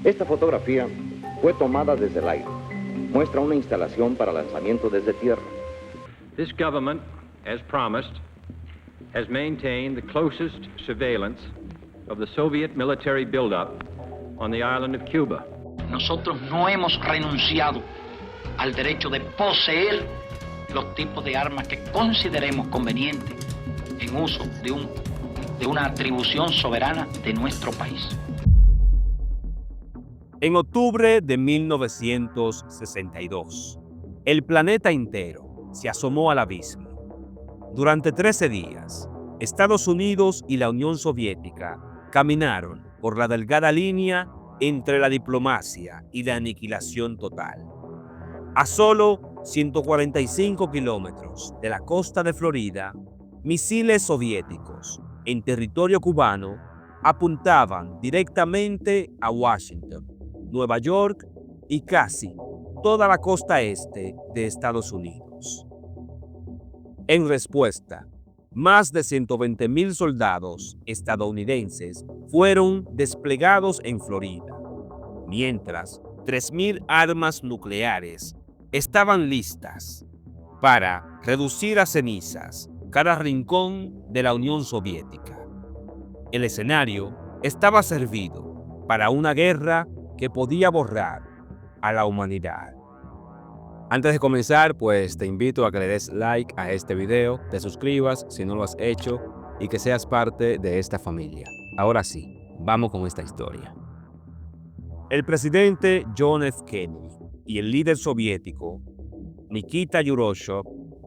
Esta fotografía fue tomada desde el aire. Muestra una instalación para lanzamiento desde tierra. This government, as promised, has maintained the closest surveillance of the Soviet military buildup on the island of Cuba. Nosotros no hemos renunciado al derecho de poseer los tipos de armas que consideremos convenientes en uso de una atribución soberana de nuestro país. En octubre de 1962, el planeta entero se asomó al abismo. Durante 13 días, Estados Unidos y la Unión Soviética caminaron por la delgada línea entre la diplomacia y la aniquilación total. A solo 145 kilómetros de la costa de Florida, misiles soviéticos en territorio cubano apuntaban directamente a Washington, Nueva York y casi toda la costa este de Estados Unidos. En respuesta, más de 120,000 soldados estadounidenses fueron desplegados en Florida, mientras 3,000 armas nucleares estaban listas para reducir a cenizas cada rincón de la Unión Soviética. El escenario estaba servido para una guerra que podía borrar a la humanidad. Antes de comenzar, pues te invito a que le des like a este video, te suscribas si no lo has hecho y que seas parte de esta familia. Ahora sí, vamos con esta historia. El presidente John F. Kennedy y el líder soviético Nikita Khrushchev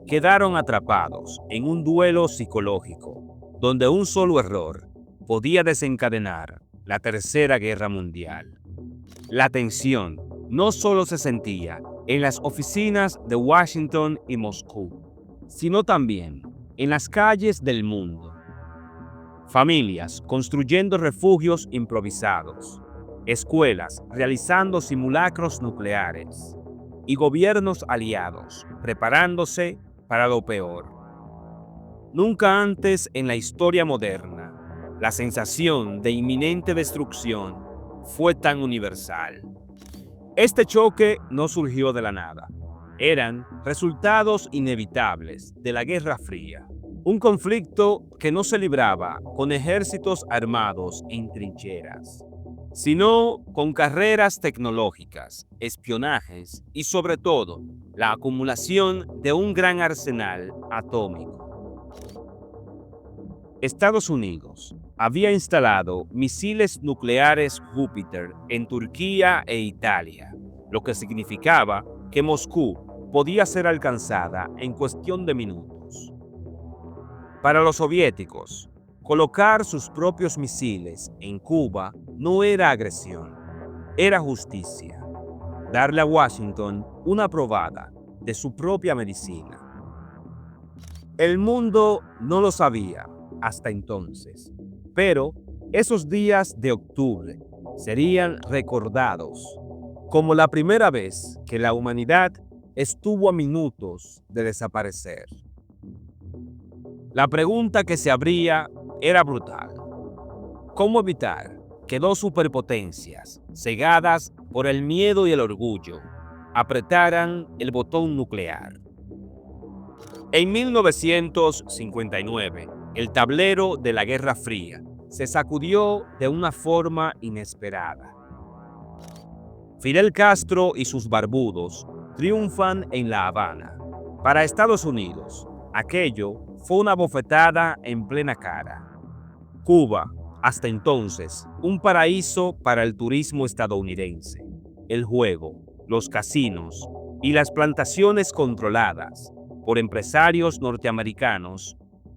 quedaron atrapados en un duelo psicológico donde un solo error podía desencadenar la Tercera Guerra Mundial. La tensión no solo se sentía en las oficinas de Washington y Moscú, sino también en las calles del mundo. Familias construyendo refugios improvisados, escuelas realizando simulacros nucleares y gobiernos aliados preparándose para lo peor. Nunca antes en la historia moderna, la sensación de inminente destrucción fue tan universal. Este choque no surgió de la nada. Eran resultados inevitables de la Guerra Fría, un conflicto que no se libraba con ejércitos armados en trincheras, sino con carreras tecnológicas, espionajes y sobre todo la acumulación de un gran arsenal atómico. Estados Unidos había instalado misiles nucleares Júpiter en Turquía e Italia, lo que significaba que Moscú podía ser alcanzada en cuestión de minutos. Para los soviéticos, colocar sus propios misiles en Cuba no era agresión, era justicia. Darle a Washington una probada de su propia medicina. El mundo no lo sabía hasta entonces, pero esos días de octubre serían recordados como la primera vez que la humanidad estuvo a minutos de desaparecer. La pregunta que se abría era brutal. ¿Cómo evitar que dos superpotencias, cegadas por el miedo y el orgullo, apretaran el botón nuclear? En 1959, el tablero de la Guerra Fría se sacudió de una forma inesperada. Fidel Castro y sus barbudos triunfan en La Habana. Para Estados Unidos, aquello fue una bofetada en plena cara. Cuba, hasta entonces, un paraíso para el turismo estadounidense, el juego, los casinos y las plantaciones controladas por empresarios norteamericanos,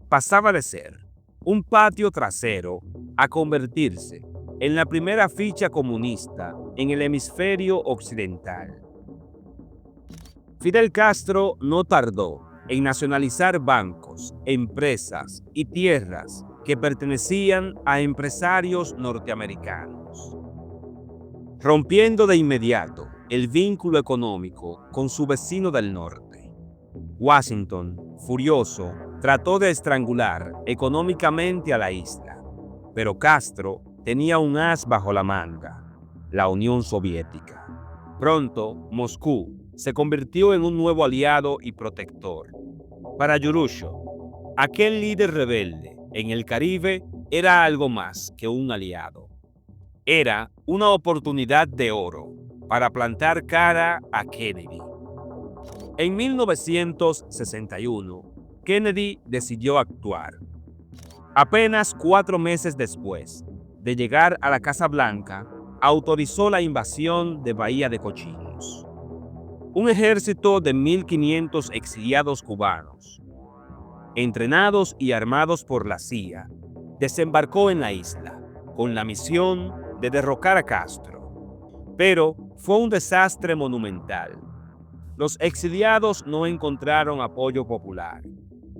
pasaba de ser un patio trasero a convertirse en la primera ficha comunista en el hemisferio occidental. Fidel Castro no tardó en nacionalizar bancos, empresas y tierras que pertenecían a empresarios norteamericanos, rompiendo de inmediato el vínculo económico con su vecino del norte. Washington, furioso, trató de estrangular económicamente a la isla, pero Castro tenía un as bajo la manga. la Unión Soviética. Pronto, Moscú se convirtió en un nuevo aliado y protector. Para Yurusho, aquel líder rebelde en el Caribe era algo más que un aliado. Era una oportunidad de oro para plantar cara a Kennedy. En 1961, Kennedy decidió actuar. Apenas 4 meses después de llegar a la Casa Blanca, autorizó la invasión de Bahía de Cochinos. Un ejército de 1.500 exiliados cubanos, entrenados y armados por la CIA, desembarcó en la isla con la misión de derrocar a Castro. Pero fue un desastre monumental. Los exiliados no encontraron apoyo popular.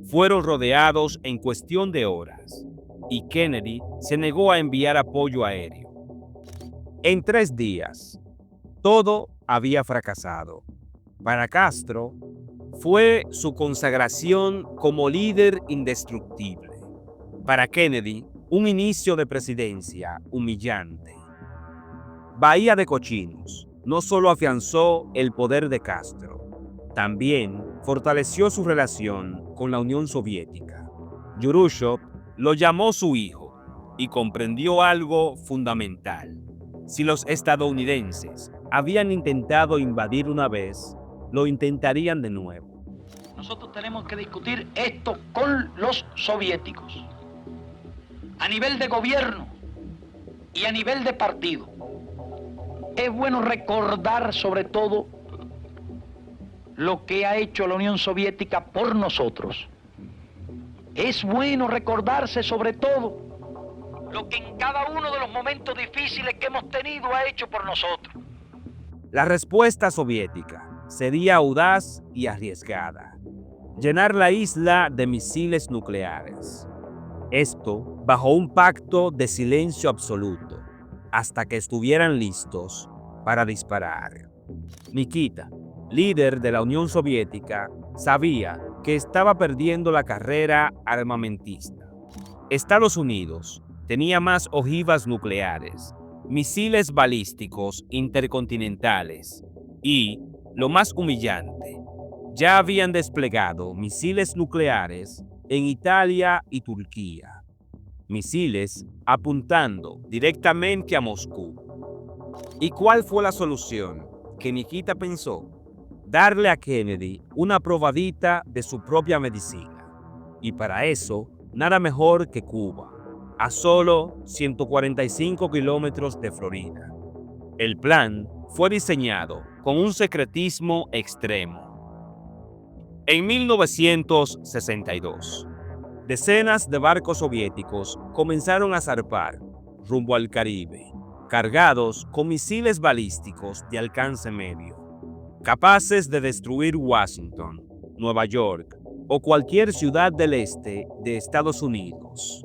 Fueron rodeados en cuestión de horas y Kennedy se negó a enviar apoyo aéreo. En 3 días, todo había fracasado. Para Castro, fue su consagración como líder indestructible. Para Kennedy, un inicio de presidencia humillante. Bahía de Cochinos no solo afianzó el poder de Castro, también fortaleció su relación con la Unión Soviética. Yurusho lo llamó su hijo y comprendió algo fundamental. Si los estadounidenses habían intentado invadir una vez, lo intentarían de nuevo. Nosotros tenemos que discutir esto con los soviéticos, a nivel de gobierno y a nivel de partido. Es bueno recordar sobre todo lo que ha hecho la Unión Soviética por nosotros. Es bueno recordarse sobre todo lo que en cada uno de los momentos difíciles que hemos tenido ha hecho por nosotros. La respuesta soviética sería audaz y arriesgada: llenar la isla de misiles nucleares. Esto bajo un pacto de silencio absoluto, hasta que estuvieran listos para disparar. Nikita, líder de la Unión Soviética, sabía que estaba perdiendo la carrera armamentista. Estados Unidos tenía más ojivas nucleares, misiles balísticos intercontinentales y, lo más humillante, ya habían desplegado misiles nucleares en Italia y Turquía. Misiles apuntando directamente a Moscú. ¿Y cuál fue la solución que Nikita pensó? Darle a Kennedy una probadita de su propia medicina. Y para eso, nada mejor que Cuba, a solo 145 kilómetros de Florida. El plan fue diseñado con un secretismo extremo. En 1962, decenas de barcos soviéticos comenzaron a zarpar rumbo al Caribe, cargados con misiles balísticos de alcance medio, capaces de destruir Washington, Nueva York o cualquier ciudad del este de Estados Unidos.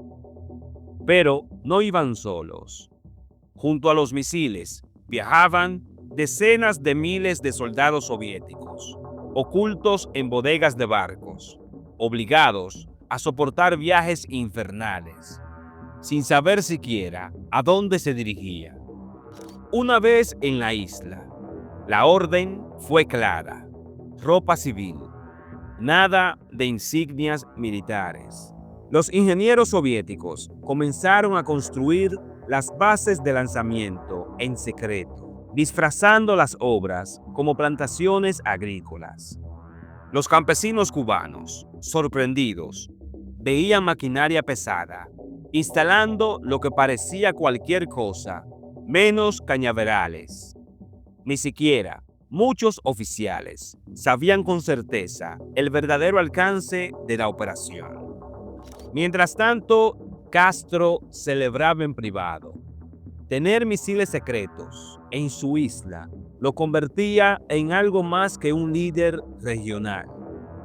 Pero no iban solos. Junto a los misiles viajaban decenas de miles de soldados soviéticos, ocultos en bodegas de barcos, obligados a soportar viajes infernales, sin saber siquiera a dónde se dirigían. Una vez en la isla, la orden fue clara: ropa civil, nada de insignias militares. Los ingenieros soviéticos comenzaron a construir las bases de lanzamiento en secreto, disfrazando las obras como plantaciones agrícolas. Los campesinos cubanos, sorprendidos, veían maquinaria pesada, instalando lo que parecía cualquier cosa, menos cañaverales. Ni siquiera muchos oficiales sabían con certeza el verdadero alcance de la operación. Mientras tanto, Castro celebraba en privado. Tener misiles secretos en su isla lo convertía en algo más que un líder regional.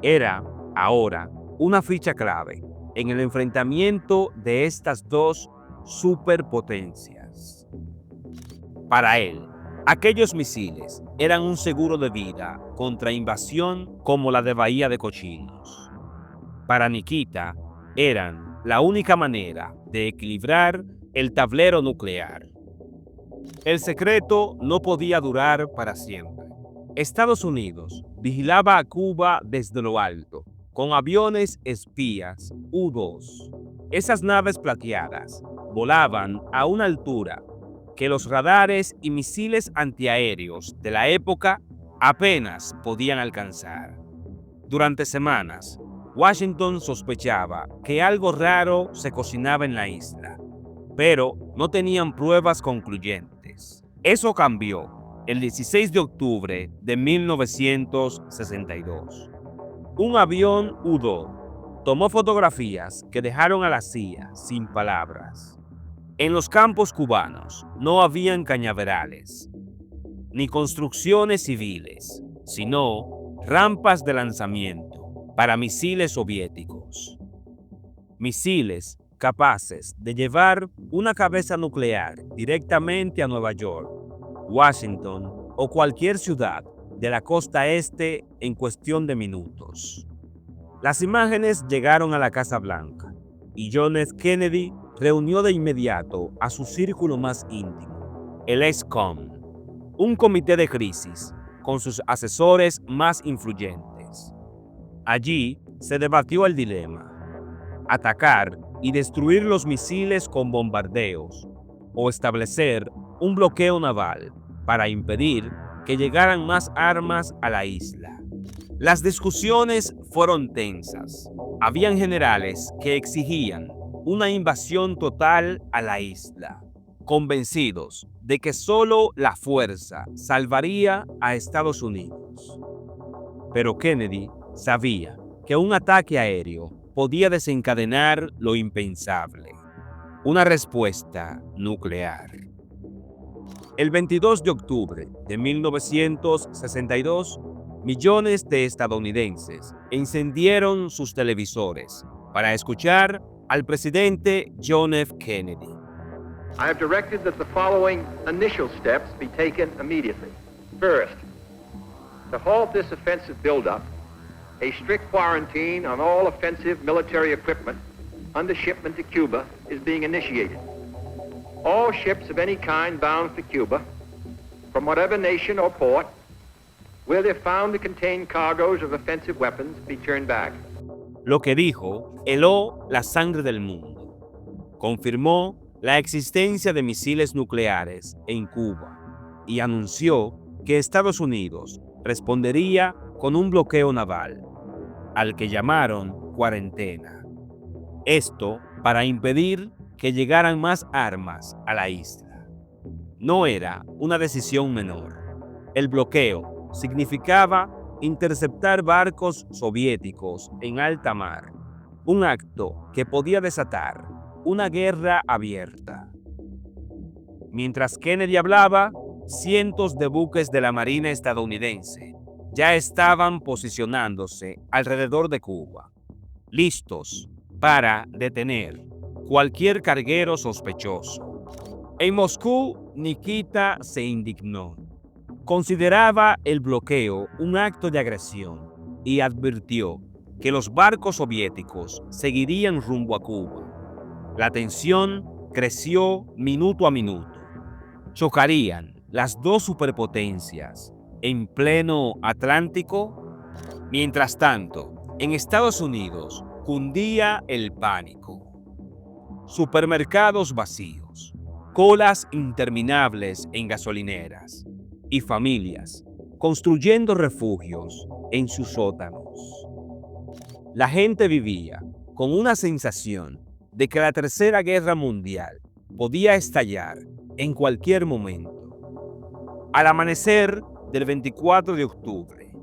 Era, ahora, una ficha clave en el enfrentamiento de estas dos superpotencias. Para él, aquellos misiles eran un seguro de vida contra invasión como la de Bahía de Cochinos. Para Nikita, eran la única manera de equilibrar el tablero nuclear. El secreto no podía durar para siempre. Estados Unidos vigilaba a Cuba desde lo alto, con aviones espías U-2. Esas naves plateadas volaban a una altura que los radares y misiles antiaéreos de la época apenas podían alcanzar. Durante semanas, Washington sospechaba que algo raro se cocinaba en la isla, pero no tenían pruebas concluyentes. Eso cambió el 16 de octubre de 1962. Un avión U-2 tomó fotografías que dejaron a la CIA sin palabras. En los campos cubanos no habían cañaverales, ni construcciones civiles, sino rampas de lanzamiento para misiles soviéticos. Misiles capaces de llevar una cabeza nuclear directamente a Nueva York, Washington o cualquier ciudad de la costa este en cuestión de minutos. Las imágenes llegaron a la Casa Blanca y John F. Kennedy reunió de inmediato a su círculo más íntimo, el ESCOM, un comité de crisis con sus asesores más influyentes. Allí se debatió el dilema: atacar y destruir los misiles con bombardeos o establecer un bloqueo naval para impedir que llegaran más armas a la isla. Las discusiones fueron tensas. Habían generales que exigían una invasión total a la isla, convencidos de que solo la fuerza salvaría a Estados Unidos. Pero Kennedy sabía que un ataque aéreo podía desencadenar lo impensable: una respuesta nuclear. El 22 de octubre de 1962, millones de estadounidenses encendieron sus televisores para escuchar al presidente John F. Kennedy. I have directed that the following initial steps be taken immediately. First, to halt this offensive buildup, a strict quarantine on all offensive military equipment under shipment to Cuba is being initiated. All ships of any kind bound for Cuba, from whatever nation or port, where they're found to contain cargoes of offensive weapons, be turned back. Lo que dijo heló la sangre del mundo. Confirmó la existencia de misiles nucleares en Cuba y anunció que Estados Unidos respondería con un bloqueo naval, al que llamaron cuarentena. Esto para impedir que llegaran más armas a la isla. No era una decisión menor. El bloqueo significaba interceptar barcos soviéticos en alta mar, un acto que podía desatar una guerra abierta. Mientras Kennedy hablaba, cientos de buques de la Marina estadounidense ya estaban posicionándose alrededor de Cuba, listos para detener cualquier carguero sospechoso. En Moscú, Nikita se indignó. Consideraba el bloqueo un acto de agresión y advirtió que los barcos soviéticos seguirían rumbo a Cuba. La tensión creció minuto a minuto. ¿Chocarían las dos superpotencias en pleno Atlántico? Mientras tanto, en Estados Unidos cundía el pánico. Supermercados vacíos, colas interminables en gasolineras y familias construyendo refugios en sus sótanos. La gente vivía con una sensación de que la Tercera Guerra Mundial podía estallar en cualquier momento. Al amanecer del 24 de octubre,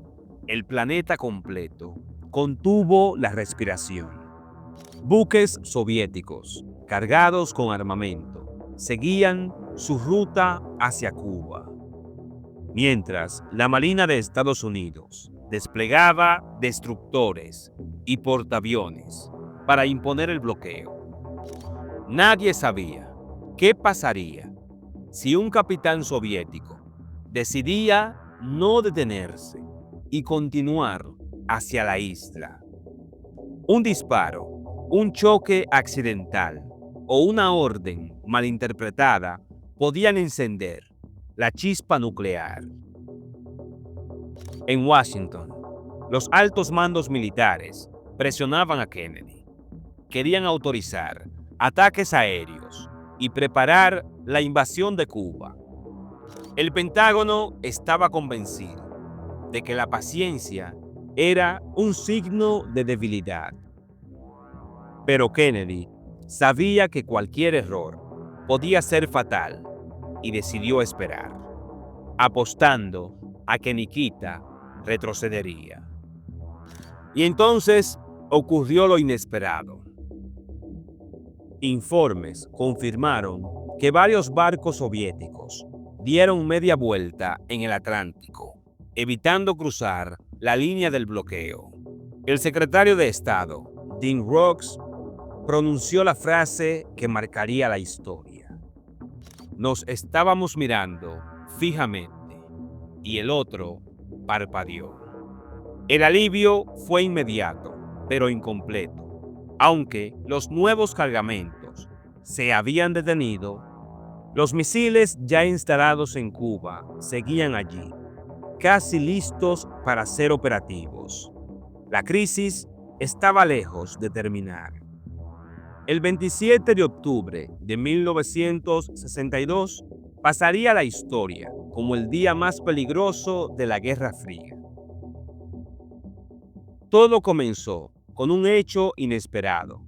el planeta completo contuvo la respiración. Buques soviéticos cargados con armamento seguían su ruta hacia Cuba, mientras la Marina de Estados Unidos desplegaba destructores y portaaviones para imponer el bloqueo. Nadie sabía qué pasaría si un capitán soviético decidía no detenerse y continuar hacia la isla. Un disparo, un choque accidental o una orden malinterpretada podían encender la chispa nuclear. En Washington, los altos mandos militares presionaban a Kennedy. Querían autorizar ataques aéreos y preparar la invasión de Cuba. El Pentágono estaba convencido de que la paciencia era un signo de debilidad. Pero Kennedy sabía que cualquier error podía ser fatal y decidió esperar, apostando a que Nikita retrocedería. Y entonces ocurrió lo inesperado. Informes confirmaron que varios barcos soviéticos dieron media vuelta en el Atlántico, evitando cruzar la línea del bloqueo. El secretario de Estado, Dean Rocks, pronunció la frase que marcaría la historia. Nos estábamos mirando fijamente y el otro parpadeó. El alivio fue inmediato, pero incompleto. Aunque los nuevos cargamentos se habían detenido, los misiles ya instalados en Cuba seguían allí, casi listos para ser operativos. La crisis estaba lejos de terminar. El 27 de octubre de 1962 pasaría a la historia como el día más peligroso de la Guerra Fría. Todo comenzó con un hecho inesperado.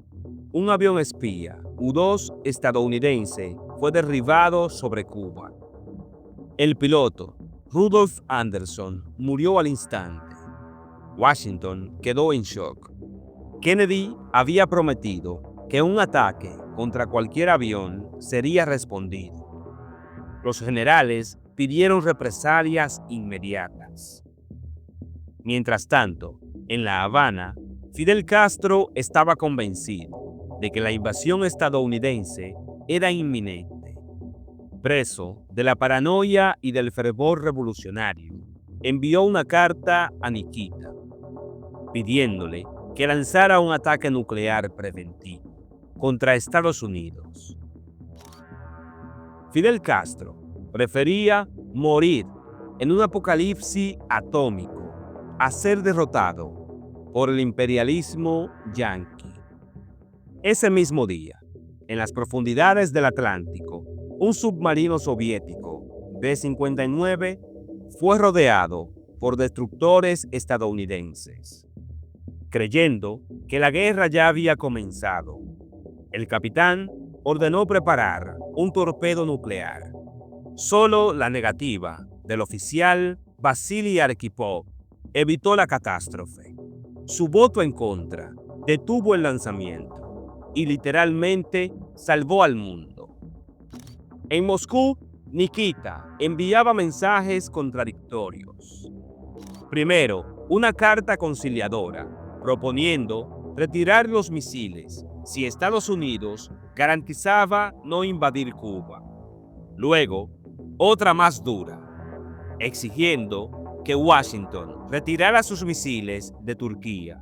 Un avión espía, U-2 estadounidense, fue derribado sobre Cuba. El piloto, Rudolf Anderson, murió al instante. Washington quedó en shock. Kennedy había prometido que un ataque contra cualquier avión sería respondido. Los generales pidieron represalias inmediatas. Mientras tanto, en La Habana, Fidel Castro estaba convencido de que la invasión estadounidense era inminente. Preso de la paranoia y del fervor revolucionario, envió una carta a Nikita, pidiéndole que lanzara un ataque nuclear preventivo contra Estados Unidos. Fidel Castro prefería morir en un apocalipsis atómico a ser derrotado por el imperialismo yanqui. Ese mismo día, en las profundidades del Atlántico, un submarino soviético B-59 fue rodeado por destructores estadounidenses. Creyendo que la guerra ya había comenzado, el capitán ordenó preparar un torpedo nuclear. Solo la negativa del oficial Vasily Arkhipov evitó la catástrofe. Su voto en contra detuvo el lanzamiento y literalmente salvó al mundo. En Moscú, Nikita enviaba mensajes contradictorios. Primero, una carta conciliadora proponiendo retirar los misiles si Estados Unidos garantizaba no invadir Cuba. Luego, otra más dura, exigiendo que Washington retirara sus misiles de Turquía.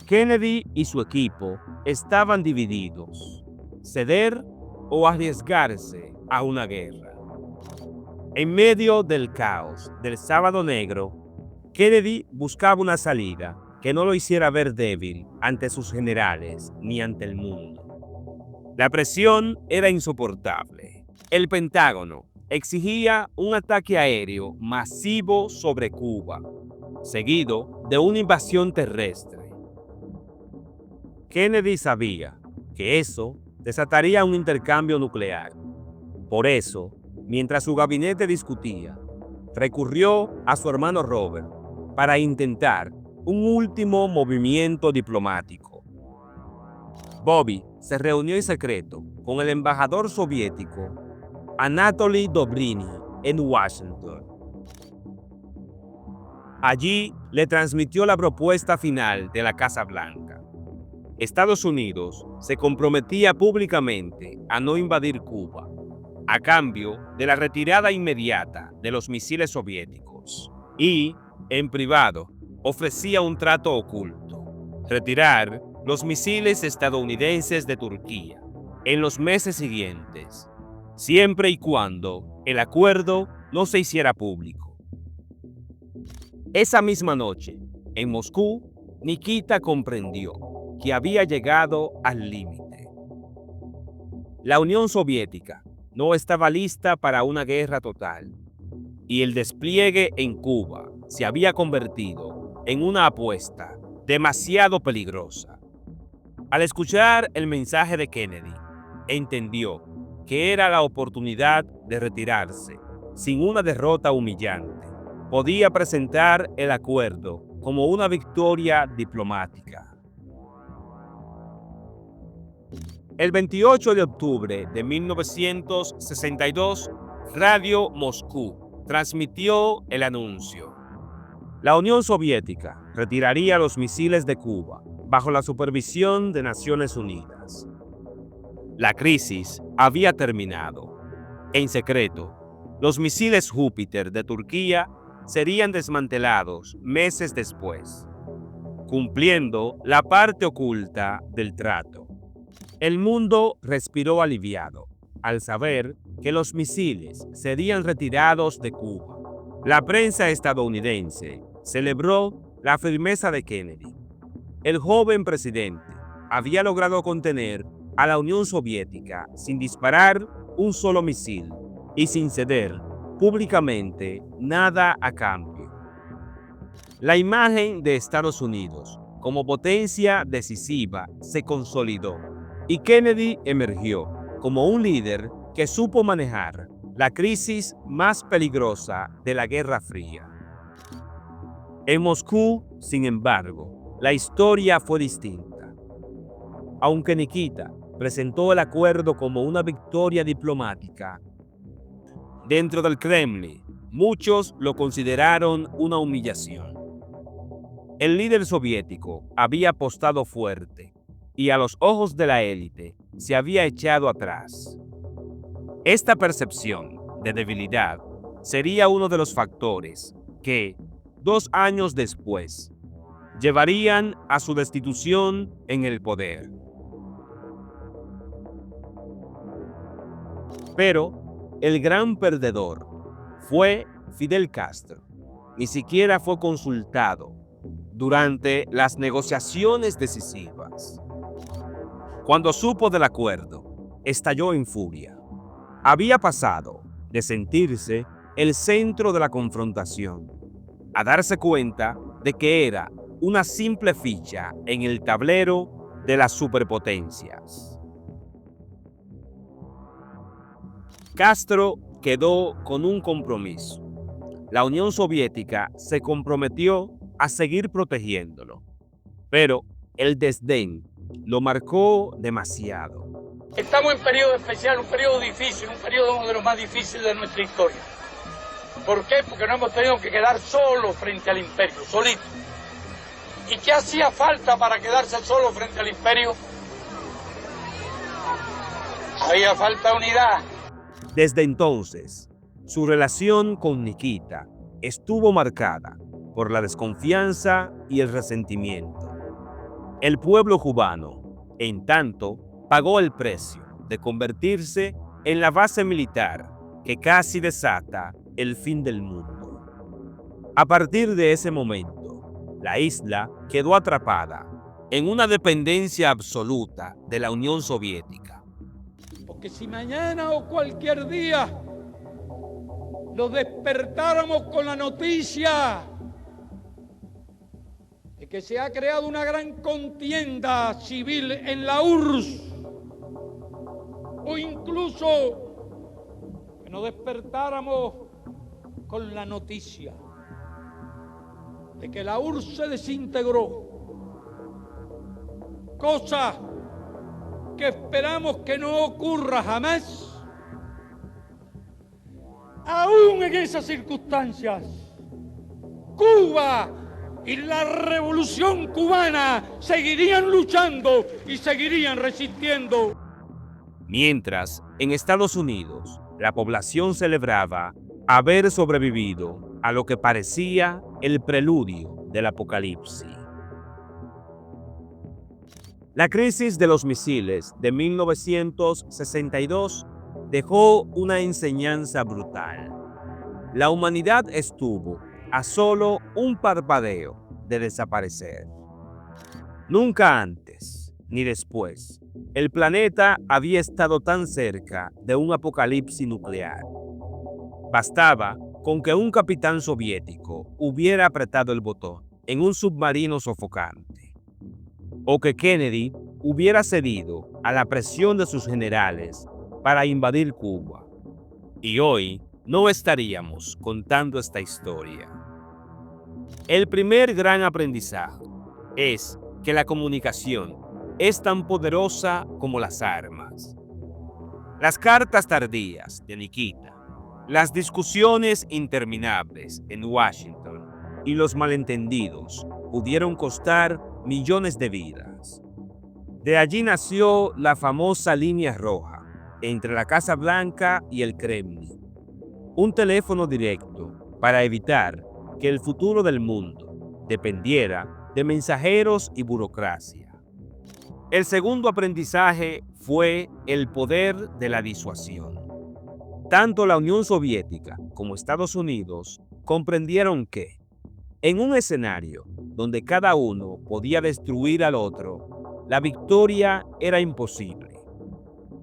Kennedy y su equipo estaban divididos: ceder o arriesgarse a una guerra. En medio del caos del Sábado Negro, Kennedy buscaba una salida que no lo hiciera ver débil ante sus generales ni ante el mundo. La presión era insoportable. El Pentágono exigía un ataque aéreo masivo sobre Cuba, seguido de una invasión terrestre. Kennedy sabía que eso desataría un intercambio nuclear. Por eso, mientras su gabinete discutía, recurrió a su hermano Robert para intentar un último movimiento diplomático. Bobby se reunió en secreto con el embajador soviético Anatoly Dobrynin en Washington. Allí le transmitió la propuesta final de la Casa Blanca. Estados Unidos se comprometía públicamente a no invadir Cuba, a cambio de la retirada inmediata de los misiles soviéticos, y, en privado, ofrecía un trato oculto: retirar los misiles estadounidenses de Turquía en los meses siguientes siempre y cuando el acuerdo no se hiciera público. Esa misma noche, en Moscú, Nikita comprendió que había llegado al límite. La Unión Soviética no estaba lista para una guerra total, y el despliegue en Cuba se había convertido en una apuesta demasiado peligrosa. Al escuchar el mensaje de Kennedy, entendió que era la oportunidad de retirarse sin una derrota humillante. Podía presentar el acuerdo como una victoria diplomática. El 28 de octubre de 1962, Radio Moscú transmitió el anuncio. La Unión Soviética retiraría los misiles de Cuba bajo la supervisión de Naciones Unidas. La crisis había terminado. En secreto, los misiles Júpiter de Turquía serían desmantelados meses después, cumpliendo la parte oculta del trato. El mundo respiró aliviado al saber que los misiles serían retirados de Cuba. La prensa estadounidense celebró la firmeza de Kennedy. El joven presidente había logrado contener a la Unión Soviética sin disparar un solo misil y sin ceder públicamente nada a cambio. La imagen de Estados Unidos como potencia decisiva se consolidó y Kennedy emergió como un líder que supo manejar la crisis más peligrosa de la Guerra Fría. En Moscú, sin embargo, la historia fue distinta. Aunque Nikita presentó el acuerdo como una victoria diplomática, dentro del Kremlin, muchos lo consideraron una humillación. El líder soviético había apostado fuerte y a los ojos de la élite se había echado atrás. Esta percepción de debilidad sería uno de los factores que, 2 años después, llevarían a su destitución en el poder. Pero el gran perdedor fue Fidel Castro. Ni siquiera fue consultado durante las negociaciones decisivas. Cuando supo del acuerdo, estalló en furia. Había pasado de sentirse el centro de la confrontación a darse cuenta de que era una simple ficha en el tablero de las superpotencias. Castro quedó con un compromiso. La Unión Soviética se comprometió a seguir protegiéndolo, pero el desdén lo marcó demasiado. Estamos en periodo especial, un periodo difícil, un periodo uno de los más difíciles de nuestra historia. ¿Por qué? Porque no hemos tenido que quedar solos frente al imperio, solitos. ¿Y qué hacía falta para quedarse solo frente al imperio? Había falta unidad. Desde entonces, su relación con Nikita estuvo marcada por la desconfianza y el resentimiento. El pueblo cubano, en tanto, pagó el precio de convertirse en la base militar que casi desata el fin del mundo. A partir de ese momento, la isla quedó atrapada en una dependencia absoluta de la Unión Soviética. Porque si mañana o cualquier día nos despertáramos con la noticia de que se ha creado una gran contienda civil en la URSS, o incluso que nos despertáramos con la noticia de que la URSS se desintegró, cosa que esperamos que no ocurra jamás, aún en esas circunstancias, Cuba y la revolución cubana seguirían luchando y seguirían resistiendo. Mientras, en Estados Unidos, la población celebraba haber sobrevivido a lo que parecía el preludio del apocalipsis. La crisis de los misiles de 1962 dejó una enseñanza brutal. La humanidad estuvo a solo un parpadeo de desaparecer. Nunca antes ni después el planeta había estado tan cerca de un apocalipsis nuclear. Bastaba con que un capitán soviético hubiera apretado el botón en un submarino sofocante, o que Kennedy hubiera cedido a la presión de sus generales para invadir Cuba. Y hoy no estaríamos contando esta historia. El primer gran aprendizaje es que la comunicación es tan poderosa como las armas. Las cartas tardías de Nikita, las discusiones interminables en Washington y los malentendidos pudieron costar millones de vidas. De allí nació la famosa línea roja entre la Casa Blanca y el Kremlin, un teléfono directo para evitar que el futuro del mundo dependiera de mensajeros y burocracia. El segundo aprendizaje fue el poder de la disuasión. Tanto la Unión Soviética como Estados Unidos comprendieron que, en un escenario donde cada uno podía destruir al otro, la victoria era imposible.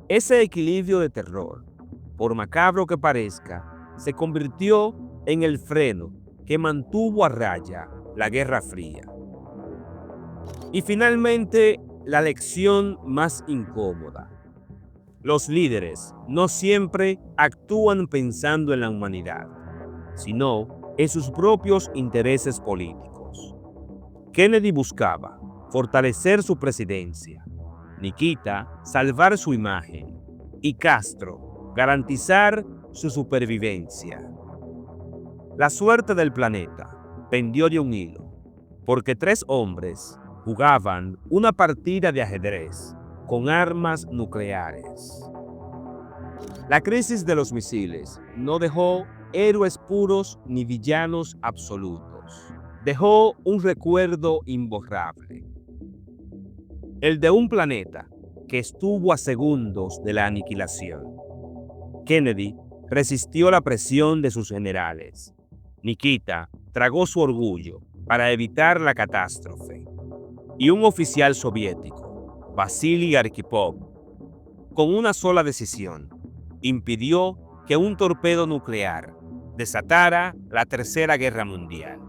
Ese equilibrio de terror, por macabro que parezca, se convirtió en el freno que mantuvo a raya la Guerra Fría. Y finalmente, la lección más incómoda. Los líderes no siempre actúan pensando en la humanidad, sino en sus propios intereses políticos. Kennedy buscaba fortalecer su presidencia, Nikita salvar su imagen y Castro garantizar su supervivencia. La suerte del planeta pendió de un hilo, porque 3 hombres jugaban una partida de ajedrez con armas nucleares. La crisis de los misiles no dejó héroes puros ni villanos absolutos. Dejó un recuerdo imborrable. El de un planeta que estuvo a segundos de la aniquilación. Kennedy resistió la presión de sus generales. Nikita tragó su orgullo para evitar la catástrofe. Y un oficial soviético, Vasily Arkhipov, con una sola decisión, impidió que un torpedo nuclear desatara la Tercera Guerra Mundial.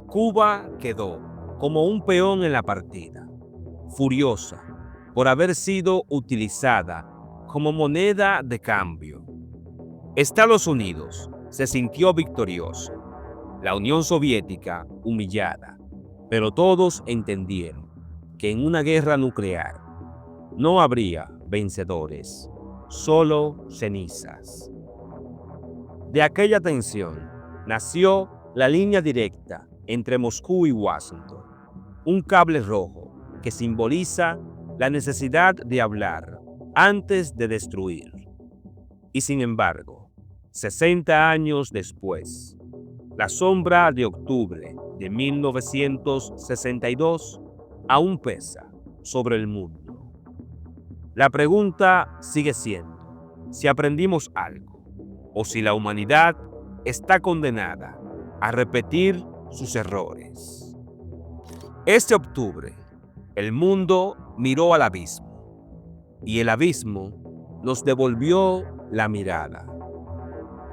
Cuba quedó como un peón en la partida, furiosa por haber sido utilizada como moneda de cambio. Estados Unidos se sintió victorioso, la Unión Soviética humillada, pero todos entendieron que en una guerra nuclear no habría vencedores, solo cenizas. De aquella tensión nació la línea directa entre Moscú y Washington, un cable rojo que simboliza la necesidad de hablar antes de destruir. Y sin embargo, 60 años después, la sombra de octubre de 1962 aún pesa sobre el mundo. La pregunta sigue siendo si aprendimos algo o si la humanidad está condenada a repetir sus errores. Este octubre, el mundo miró al abismo y el abismo nos devolvió la mirada.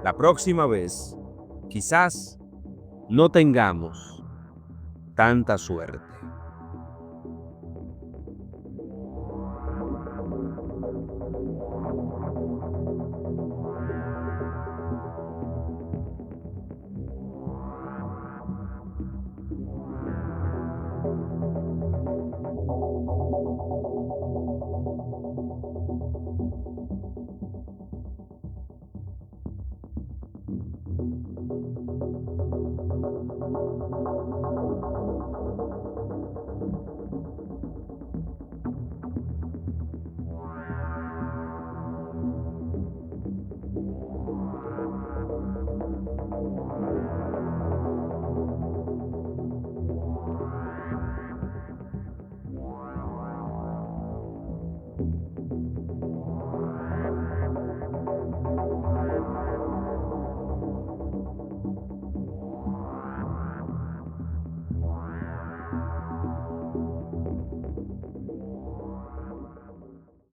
La próxima vez, quizás no tengamos tanta suerte.